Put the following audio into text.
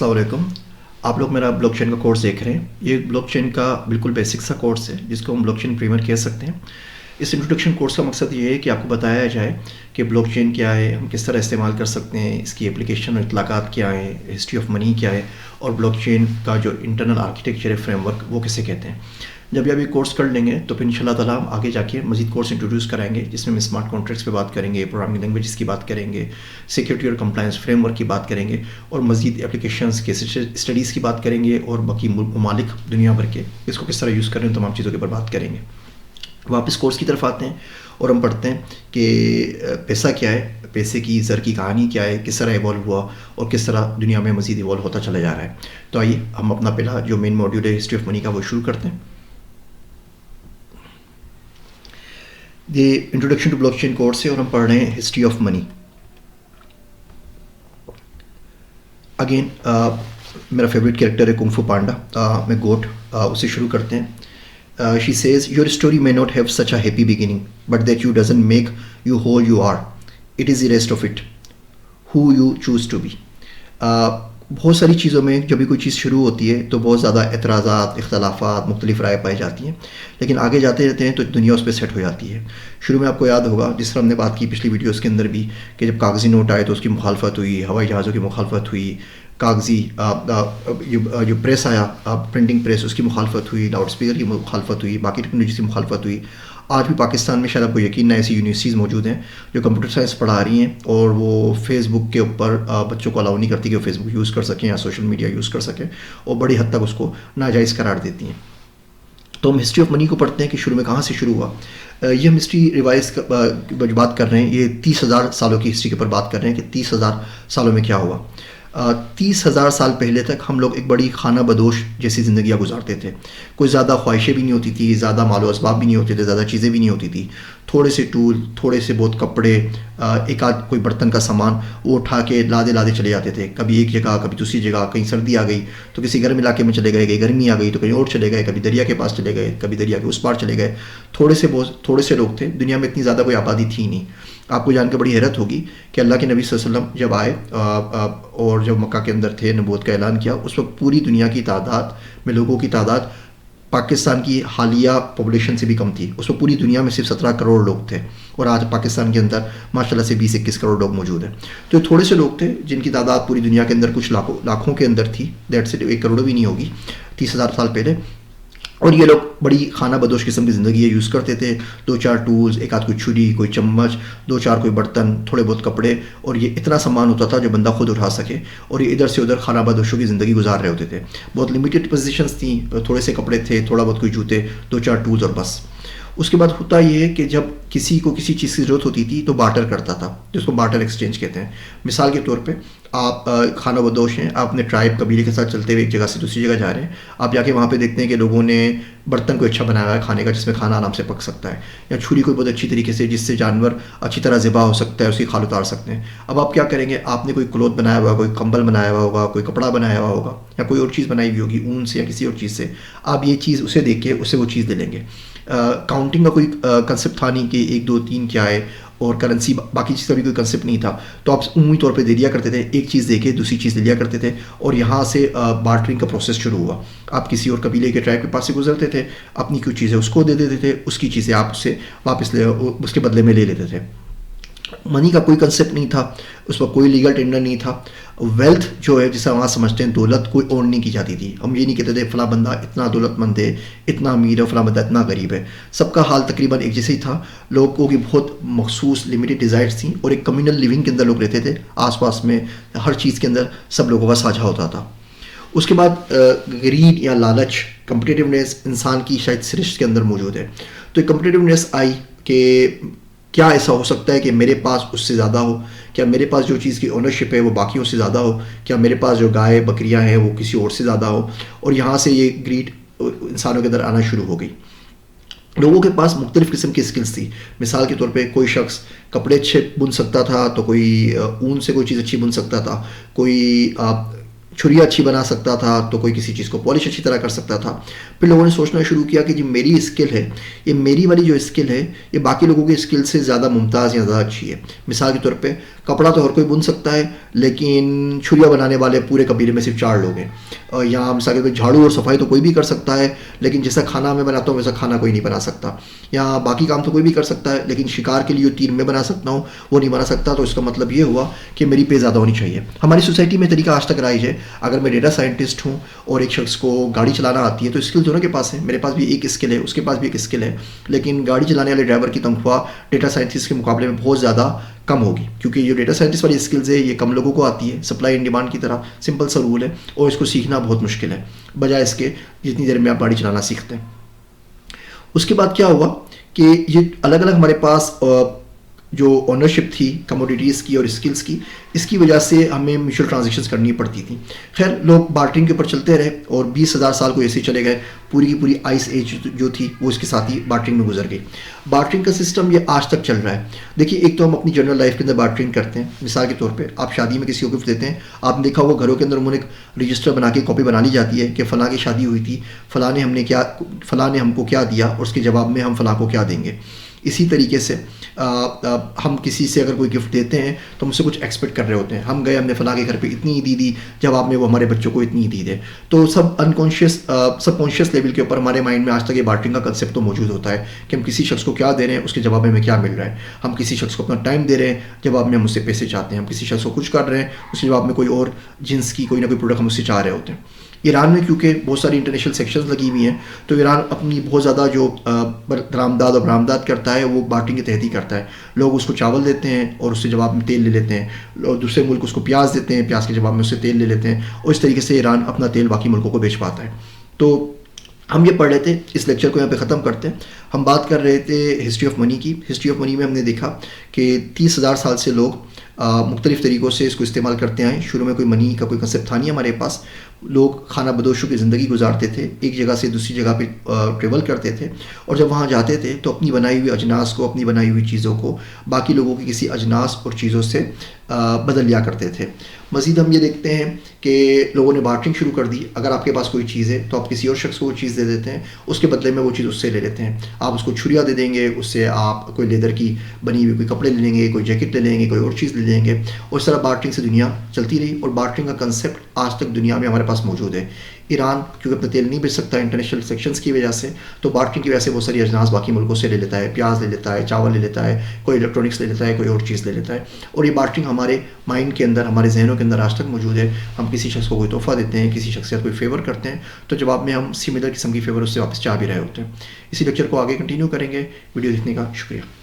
السلام علیکم. آپ لوگ میرا بلاک چین کا کورس دیکھ رہے ہیں. یہ بلاک چین کا بالکل بیسک سا کورس ہے جس کو ہم بلاک چین پریمیئر کہہ سکتے ہیں. اس انٹروڈکشن کورس کا مقصد یہ ہے کہ آپ کو بتایا جائے کہ بلاک چین کیا ہے, ہم کس طرح استعمال کر سکتے ہیں, اس کی اپلیکیشن اور اطلاقات کیا ہیں, ہسٹری آف منی کیا ہے, اور بلاک چین کا جو انٹرنل آرکیٹیکچر ہے, فریم ورک, وہ کسے کہتے ہیں. جب یہ کورس کر لیں گے تو پھر انشاءاللہ تعالیٰ ہم آگے جا کے مزید کورس انٹروڈیوس کرائیں گے, جس میں ہم اسمارٹ کانٹریکٹس پہ بات کریں گے, پروگرامنگ لینگویجز کی بات کریں گے, سیکیورٹی اور کمپلائنس فریم ورک کی بات کریں گے, اور مزید اپلیکیشنز کے اسٹڈیز کی بات کریں گے, اور باقی ممالک دنیا بھر کے اس کو کس طرح یوز کریں, تمام چیزوں کے اوپر بات کریں گے. واپس کورس کی طرف آتے ہیں اور ہم پڑھتے ہیں کہ پیسہ کیا ہے, پیسے کی زر کی کہانی کیا ہے, کس طرح ایوالو ہوا اور کس طرح دنیا میں مزید ایوالو ہوتا چلا جا رہا ہے. تو آئیے ہم اپنا پہلا جو مین موڈیول ہے ہسٹری آف منی کا وہ شروع کرتے ہیں. یہ introduction to blockchain course ہے اور ہم پڑھ رہے ہیں ہسٹری آف منی. اگین میرا فیوریٹ کیریکٹر ہے کنگ فو پانڈا, میں گوٹ, اسے شروع کرتے ہیں. She says, your story may not have such a happy beginning, but that you doesn't make you who you are. It is the rest of it, who you choose to be. بہت ساری چیزوں میں جب بھی کوئی چیز شروع ہوتی ہے تو بہت زیادہ اعتراضات, اختلافات, مختلف رائے پائی جاتی ہیں, لیکن آگے جاتے رہتے ہیں تو دنیا اس پہ سیٹ ہو جاتی ہے. شروع میں آپ کو یاد ہوگا, جس طرح ہم نے بات کی پچھلی ویڈیوز کے اندر بھی, کہ جب کاغذی نوٹ آئے تو اس کی مخالفت ہوئی, ہوائی جہازوں کی مخالفت ہوئی, کاغذی جو پریس آیا, پرنٹنگ پریس, اس کی مخالفت ہوئی, لاؤڈ اسپیکر کی مخالفت ہوئی, باقی ٹیکنالوجی کی مخالفت ہوئی. آج بھی پاکستان میں شاید آپ کو یقین نہ ایسی یونیورسٹیز موجود ہیں جو کمپیوٹر سائنس پڑھا رہی ہیں, اور وہ فیس بک کے اوپر بچوں کو الاؤ نہیں کرتی کہ وہ فیس بک یوز کر سکیں یا سوشل میڈیا یوز کر سکیں, اور بڑی حد تک اس کو ناجائز قرار دیتی ہیں. تو ہم ہسٹری آف منی کو پڑھتے ہیں کہ شروع میں کہاں سے شروع ہوا. یہ ہم ہسٹری ریوائز جو بات کر رہے ہیں, یہ 30,000 سالوں کی ہسٹری کے اوپر بات کر رہے ہیں کہ 30,000 سالوں میں کیا ہوا. 30,000 سال پہلے تک ہم لوگ ایک بڑی خانہ بدوش جیسی زندگیاں گزارتے تھے. کوئی زیادہ خواہشیں بھی نہیں ہوتی تھی, زیادہ مال و اسباب بھی نہیں ہوتے تھے, زیادہ چیزیں بھی نہیں ہوتی تھی. تھوڑے سے ٹول, تھوڑے سے بہت کپڑے, ایک آدھ کوئی برتن کا سامان, وہ اٹھا کے لادے چلے جاتے تھے. کبھی ایک جگہ, کبھی دوسری جگہ, کہیں سردی آ گئی تو کسی گرم علاقے میں چلے گئے, کہیں گرمی آ گئی تو کہیں اور چلے گئے, کبھی دریا کے پاس چلے گئے, کبھی دریا کے اس پار چلے گئے. تھوڑے سے لوگ تھے, دنیا میں اتنی زیادہ کوئی آبادی تھی نہیں. آپ کو جان کے بڑی حیرت ہوگی کہ اللہ کے نبی صلی اللہ علیہ وسلم جب آئے اور جب مکہ کے اندر تھے, نبوت کا اعلان کیا, اس وقت پوری دنیا کی تعداد میں لوگوں کی تعداد پاکستان کی حالیہ پاپولیشن سے بھی کم تھی. اس وقت پوری دنیا میں صرف 17 کروڑ لوگ تھے, اور آج پاکستان کے اندر ماشاءاللہ سے 20-21 کروڑ لوگ موجود ہیں. تو یہ تھوڑے سے لوگ تھے جن کی تعداد پوری دنیا کے اندر کچھ لاکھوں کے اندر تھی. دیٹ سے 1 کروڑ بھی نہیں ہوگی 30,000 سال پہلے. اور یہ لوگ بڑی خانہ بدوش قسم کی زندگی یوز کرتے تھے. 2-4 ٹولز, ایک آدھ کوئی چھری, کوئی چمچ, 2-4 کوئی برتن, تھوڑے بہت کپڑے, اور یہ اتنا سامان ہوتا تھا جو بندہ خود اٹھا سکے. اور یہ ادھر سے ادھر خانہ بدوشوں کی زندگی گزار رہے ہوتے تھے. بہت لمیٹڈ پوزیشنز تھیں, تھوڑے سے کپڑے تھے, تھوڑا بہت کوئی جوتے, 2-4 ٹولز, اور بس. اس کے بعد ہوتا یہ ہے کہ جب کسی کو کسی چیز کی ضرورت ہوتی تھی تو بارٹر کرتا تھا, جس کو بارٹر ایکسچینج کہتے ہیں. مثال کے طور پہ آپ خانہ بدوش ہیں, آپ اپنے ٹرائب قبیلے کے ساتھ چلتے ہوئے ایک جگہ سے دوسری جگہ جا رہے ہیں. آپ جا کے وہاں پہ دیکھتے ہیں کہ لوگوں نے برتن کو اچھا بنایا ہوا ہے کھانے کا, جس میں کھانا آرام سے پک سکتا ہے, یا چھری کو بہت اچھی طریقے سے جس سے جانور اچھی طرح ذبح ہو سکتا ہے, اس کی کھال اتار سکتے ہیں. اب آپ کیا کریں گے, آپ نے کوئی کلوتھ بنایا ہوا, کوئی کمبل بنایا ہوا ہوگا, کوئی کپڑا بنایا ہوا ہوگا, یا کوئی اور چیز بنائی ہوئی ہوگی اون سے یا کسی اور چیز سے. آپ یہ چیز اسے دیکھ کے اسے وہ چیز لے لیں گے. کاؤنٹنگ کا کوئی کنسیپٹ تھا نہیں کہ 1 2 3 کیا ہے, اور کرنسی باقی چیز کا بھی کوئی کنسیپٹ نہیں تھا. تو آپ عمومی طور پہ دے دیا کرتے تھے, ایک چیز دے کے دوسری چیز لے لیا کرتے تھے, اور یہاں سے بارٹرنگ کا پروسیس شروع ہوا. آپ کسی اور قبیلے کے ٹرائب کے پاس سے گزرتے تھے, اپنی کوئی چیزیں اس کو دے دیتے تھے, اس کی چیزیں آپ اس سے واپس اس کے بدلے میں لے لیتے تھے. منی کا کوئی کنسیپٹ نہیں تھا, اس پر کوئی لیگل ٹینڈر نہیں تھا. ویلتھ جو ہے جسے وہاں سمجھتے ہیں دولت, کوئی اون نہیں کی جاتی تھی. ہم یہ نہیں کہتے تھے فلاں بندہ اتنا دولت مند ہے, اتنا امیر ہے, فلاں بندہ اتنا غریب ہے. سب کا حال تقریباً ایک جیسے ہی تھا. لوگوں کی بہت مخصوص لمیٹڈ ڈیزائرز تھیں, اور ایک کمیونل لیونگ کے اندر لوگ رہتے تھے. آس پاس میں ہر چیز کے اندر سب لوگوں کا ساجھا ہوتا تھا. اس کے بعد گریڈ یا لالچ, کمپٹیٹیونیس انسان کی شاید سرشت کے اندر موجود ہے. تو کمپٹیٹیونیس آئی کہ کیا ایسا ہو سکتا ہے کہ میرے پاس اس سے زیادہ ہو, کیا میرے پاس جو چیز کی اونرشپ ہے وہ باقیوں سے زیادہ ہو, کیا میرے پاس جو گائے بکریاں ہیں وہ کسی اور سے زیادہ ہو. اور یہاں سے یہ گریڈ انسانوں کے اندر آنا شروع ہو گئی. لوگوں کے پاس مختلف قسم کی اسکلس تھی. مثال کے طور پہ کوئی شخص کپڑے اچھے بن سکتا تھا, تو کوئی اون سے کوئی چیز اچھی بن سکتا تھا, کوئی چھری اچھی بنا سکتا تھا تو کوئی کسی چیز کو پالش اچھی طرح کر سکتا تھا. پھر لوگوں نے سوچنا شروع کیا کہ جی میری اسکل ہے، یہ میری والی جو اسکل ہے یہ باقی لوگوں کی اسکل سے زیادہ ممتاز یا زیادہ اچھی ہے. مثال کے طور پہ کپڑا تو ہر کوئی بن سکتا ہے لیکن چھریاں بنانے والے پورے قبیلے میں صرف 4 لوگ ہیں. یا مثال کے طور پہ جھاڑو اور صفائی تو کوئی بھی کر سکتا ہے لیکن جیسا کھانا میں بناتا ہوں ویسا کھانا کوئی نہیں بنا سکتا. یا باقی کام تو کوئی بھی کر سکتا ہے لیکن شکار کے لیے جو تیر میں بنا سکتا ہوں وہ نہیں بنا سکتا. تو اس کا مطلب یہ ہوا کہ میری پے زیادہ ہونی چاہیے. ہماری سوسائٹی میں طریقہ آج تک رائج ہے، اگر میں ڈیٹا سائنٹسٹ ہوں اور ایک شخص کو گاڑی چلانا آتی ہے تو اسکل دونوں کے پاس ہے. میرے پاس بھی ایک اسکل ہے، اس کے پاس بھی ایک اسکل ہے، لیکن گاڑی چلانے والے ڈرائیور کی تنخواہ ڈیٹا سائنٹسٹ کے مقابلے میں بہت زیادہ کم ہوگی، کیونکہ یہ ڈیٹا سائنٹسٹ والی اسکلز ہے یہ کم لوگوں کو آتی ہے. سپلائی اینڈ ڈیمانڈ کی طرح سمپل سا رول ہے اور اس کو سیکھنا بہت مشکل ہے بجائے اس کے جتنی دیر میں آپ گاڑی چلانا سیکھتے ہیں. اس کے بعد کیا ہوا کہ یہ الگ الگ ہمارے پاس جو اونرشپ تھی کموڈیٹیز کی اور اسکلس کی، اس کی وجہ سے ہمیں میوچل ٹرانزیکشنز کرنی پڑتی تھیں. خیر لوگ بارٹرنگ کے اوپر چلتے رہے اور 20,000 سال کو ایسے چلے گئے. پوری کی پوری آئس ایج جو تھی وہ اس کے ساتھ ہی بارٹرنگ میں گزر گئی. بارٹرنگ کا سسٹم یہ آج تک چل رہا ہے. دیکھیے ایک تو ہم اپنی جنرل لائف کے اندر بارٹرنگ کرتے ہیں. مثال کے طور پہ آپ شادی میں کسی کو گفٹ دیتے ہیں، آپ نے دیکھا ہوگا گھروں کے اندر انہوں نے ایک رجسٹر بنا کے کاپی بنا لی جاتی ہے کہ فلاں کی شادی ہوئی تھی، فلاں نے ہم کو کیا دیا اور اس کے جواب میں ہم فلاں کو کیا دیں گے. اسی طریقے سے ہم کسی سے اگر کوئی گفٹ دیتے ہیں تو ہم سے کچھ ایکسپیکٹ کر رہے ہوتے ہیں. ہم گئے ہم نے فلاں کے گھر پہ اتنی عیدی دی، جواب میں وہ ہمارے بچوں کو اتنی عیدی دے. تو سب کانشیس لیول کے اوپر ہمارے مائنڈ میں آج تک یہ بارٹرنگ کا کنسیپٹ تو موجود ہوتا ہے کہ ہم کسی شخص کو کیا دے رہے ہیں اس کے جواب میں ہمیں کیا مل رہا ہے. ہم کسی شخص کو اپنا ٹائم دے رہے ہیں، جواب میں ہم اس سے پیسے چاہتے ہیں. ہم کسی شخص کو کچھ کر رہے ہیں، اس کے جواب میں کوئی اور جنس کی کوئی نہ کوئی پروڈکٹ ہم اس سے چاہ رہے ہوتے ہیں. ایران میں کیونکہ بہت ساری انٹرنیشنل سیکشنز لگی ہوئی ہیں تو ایران اپنی بہت زیادہ جو درآمدات اور برآمدات کرتا ہے وہ بارٹرنگ کے تحت ہی کرتا ہے. لوگ اس کو چاول دیتے ہیں اور اس سے جواب میں تیل لے لیتے ہیں، اور دوسرے ملک اس کو پیاز دیتے ہیں، پیاز کے جواب میں اس سے تیل لے لیتے ہیں، اور اس طریقے سے ایران اپنا تیل باقی ملکوں کو بیچ پاتا ہے. تو ہم یہ پڑھ رہے تھے، اس لیکچر کو یہاں پہ ختم کرتے ہیں. ہم بات کر رہے تھے ہسٹری آف منی کی. ہسٹری آف منی میں ہم نے دیکھا کہ 30,000 سال سے لوگ مختلف طریقوں سے اس کو استعمال کرتے آئے. شروع میں کوئی منی کا کوئی کنسیپٹ تھا نہیں ہمارے پاس. لوگ کھانہ بدوشوں کی زندگی گزارتے تھے، ایک جگہ سے دوسری جگہ پہ ٹریول کرتے تھے، اور جب وہاں جاتے تھے تو اپنی بنائی ہوئی اجناس کو، اپنی بنائی ہوئی چیزوں کو باقی لوگوں کی کسی اجناس اور چیزوں سے بدل لیا کرتے تھے. مزید ہم یہ دیکھتے ہیں کہ لوگوں نے بارٹرنگ شروع کر دی. اگر آپ کے پاس کوئی چیز ہے تو آپ کسی اور شخص کو وہ چیز دے دیتے ہیں، اس کے بدلے میں وہ چیز اس سے لے لیتے ہیں. آپ اس کو چھریاں دے دیں گے، اس سے آپ کوئی لیدر کی بنی ہوئی کوئی کپڑے لے لیں گے، کوئی جیکٹ لے لیں گے، کوئی اور چیز لے لیں گے. اور اس طرح بارٹرنگ سے دنیا چلتی رہی اور بارٹرنگ کا کنسیپٹ آج تک دنیا میں ہمارے پاس موجود ہے. ایران کیونکہ اپنا تیل نہیں بیچ سکتا انٹرنیشنل سیکشنز کی وجہ سے، تو بارٹرنگ کی وجہ سے بہت ساری اجناس باقی ملکوں سے لے لیتا ہے. پیاز لے لیتا ہے، چاول لے لیتا ہے، کوئی الیکٹرانکس لے لیتا ہے، کوئی اور چیز لے لیتا ہے. اور یہ بارٹرنگ ہمارے مائنڈ کے اندر، ہمارے ذہنوں کے اندر آج تک موجود ہے. ہم کسی شخص کو کوئی تحفہ دیتے ہیں، کسی شخص سے کوئی فیور کرتے ہیں تو جواب میں ہم سملر قسم کی فیور اس سے واپس چاہ بھی رہے ہوتے ہیں. اسی لیکچر کو آگے کنٹینیو کریں گے. ویڈیو دیکھنے کا شکریہ.